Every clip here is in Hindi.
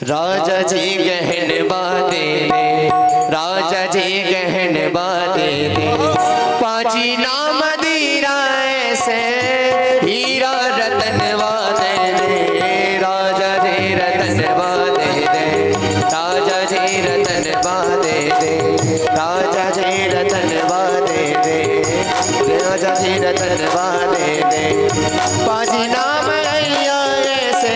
राजा जी गहनवा दे दे, राजा जी गहनवा दे दे, पाजी नाम दीरा ऐसे हीरा रतनवा दे दे, राजा जी रतनवा दे दे, राजा जी रतनवा दे दे, राजा जी रतनवा दे दे, राजा जी रतनवा दे दे, पाजी नाम ऐसे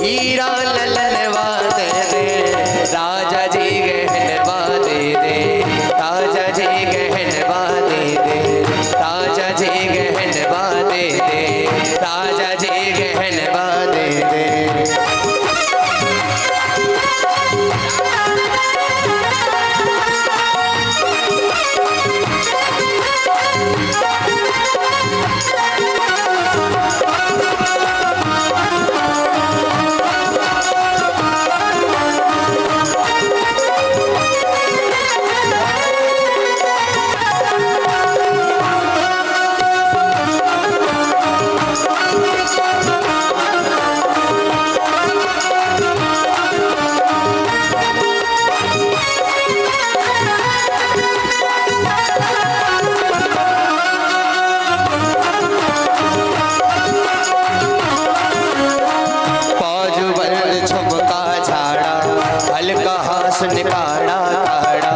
हीरा ललनवा दे दे, राजा जी गहनवा दे दे, राजा जी गहनवा दे दे, राजा जी गहनवा दे दे, राजा जी गहनवा दे दे। निकाड़ा काड़ा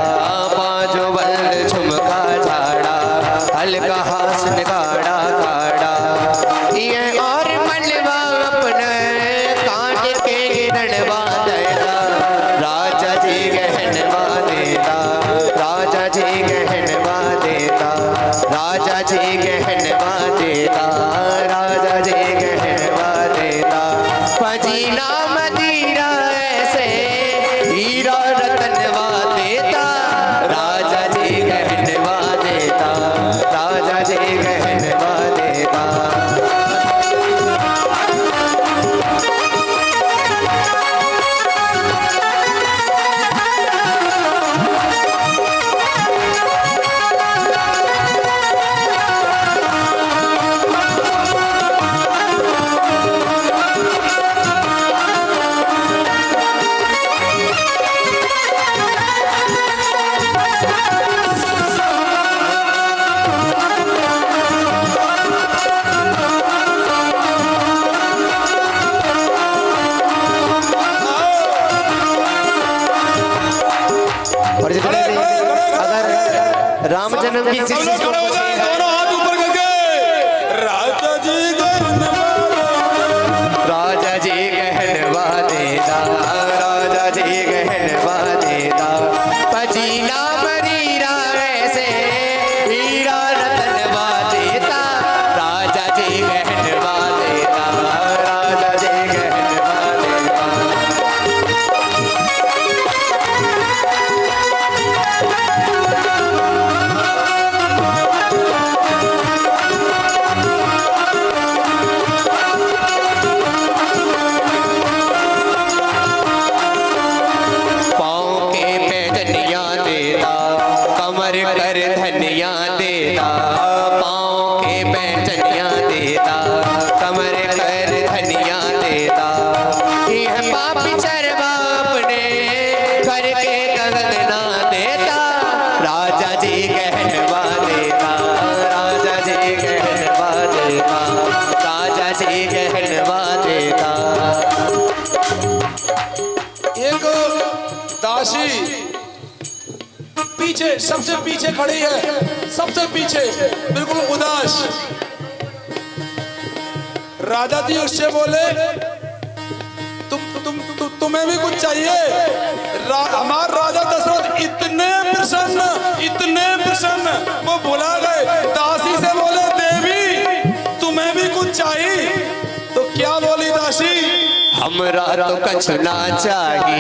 पाँचों बल झुमका झाड़ा, हल्का हास निकाड़ा काड़ा, ये और मनवा अपने काट के गिरणवा देता, राजा जी गहनवा देता, राजा जी गहनवा देता, राजा जी गहनवा देता, राजा जी गहनवा देता, पाजी नाम दीरा ऐसे हीरा रतनवा देता, राजा जी गहनवा देता, राजा जी गहनवा देता। और जितने भी अगर राम जन्म की चीज को दोनों हाथ ऊपर करके राजा जी गहनवा, राजा जी गहनवा देता, राजा जी गहनवा देता, पाजी नाम दीरा ऐसे हीरा रतनवा देता, राजा जी गहनवा देता, राजा जी गहनवा देता। पाँव के पे धनिया देता, कमर कर धनिया देता, पाँव के पे धनिया देता, कमर कर धनिया देता, यह पाप चरवा अपने करके गगन ना देता, राजा जी गहनवा देता, राजा जी गहनवा देता, राजा जी गहनवा देता। एक दासी पीछे सबसे पीछे खड़ी है, सबसे पीछे बिल्कुल उदास। राजा जी उससे बोले तुम्हें भी कुछ चाहिए? हमारे राजा दशरथ इतने प्रसन्न वो भुला गए। दासी से बोले देवी तुम्हें भी कुछ चाहिए? तो क्या बोली दासी? हमरा तो कछु ना चाहिए,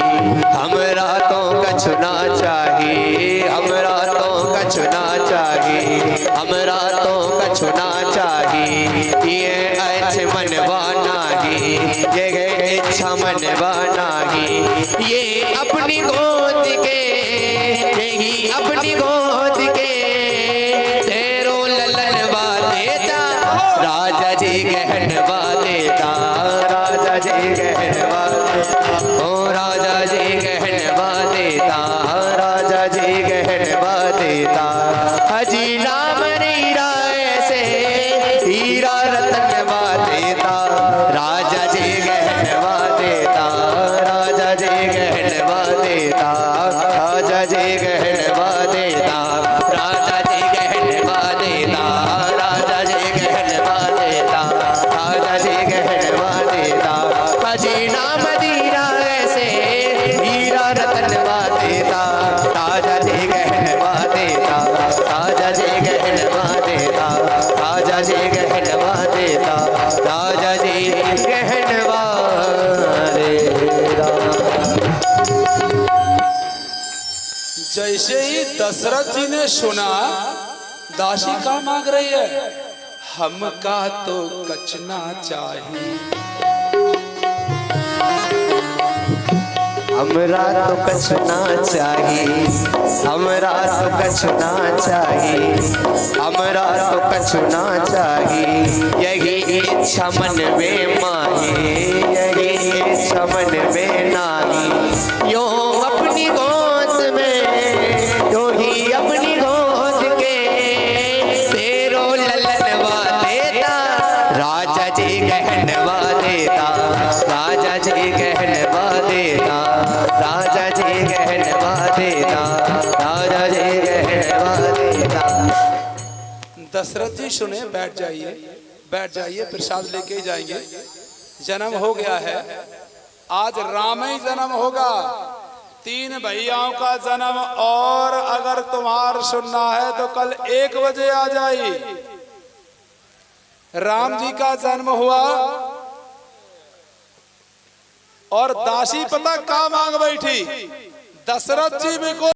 हमरा तो कछु ना चाहिए, हमरा तो कछु ना चाहिए, हमरा तो कछु ना चाहिए, ये अच्छे मनवा नाही, ये इच्छा मनवा नाही, ये अपनी गोद के, यही अपनी गोद के तेरो ललनवा देता, राजा जी गहनवा देता, राजा जी गहनवा देता, ओ मदिरा ऐसे हीरा रतनवा देता राजा जी गहनवा देता राजा जी गहनवा देता राजा जी गहनवा देता राजा जी गहनवा देता। जैसे ही दशरथ जी ने सुना दासी का मांग रही है, हमका तो कचना चाहिए, हमरा तो कछना चाहिए हमरा तो कछना चाहिए हमरा तो कछना चाहिए यही इच्छा मन में माही यही इच्छा मन में नाही यो अपनी गोद में यो ही अपनी गोद के तेरो ललनवा देता राजा जी गहनवा देता राजा जी गहनवा देता राजा जी गहनवा देता राजा जी गहनवा देता। दशरथ जी सुने, बैठ जाइए, प्रसाद लेके ही जाएंगे। जन्म हो गया है, आज राम ही जन्म होगा, 3 भैयाओं का जन्म, और अगर तुम्हार सुनना है तो कल 1 बजे आ जाइए। राम जी का जन्म हुआ और दासी पता का मांग बैठी, दशरथ जी भी को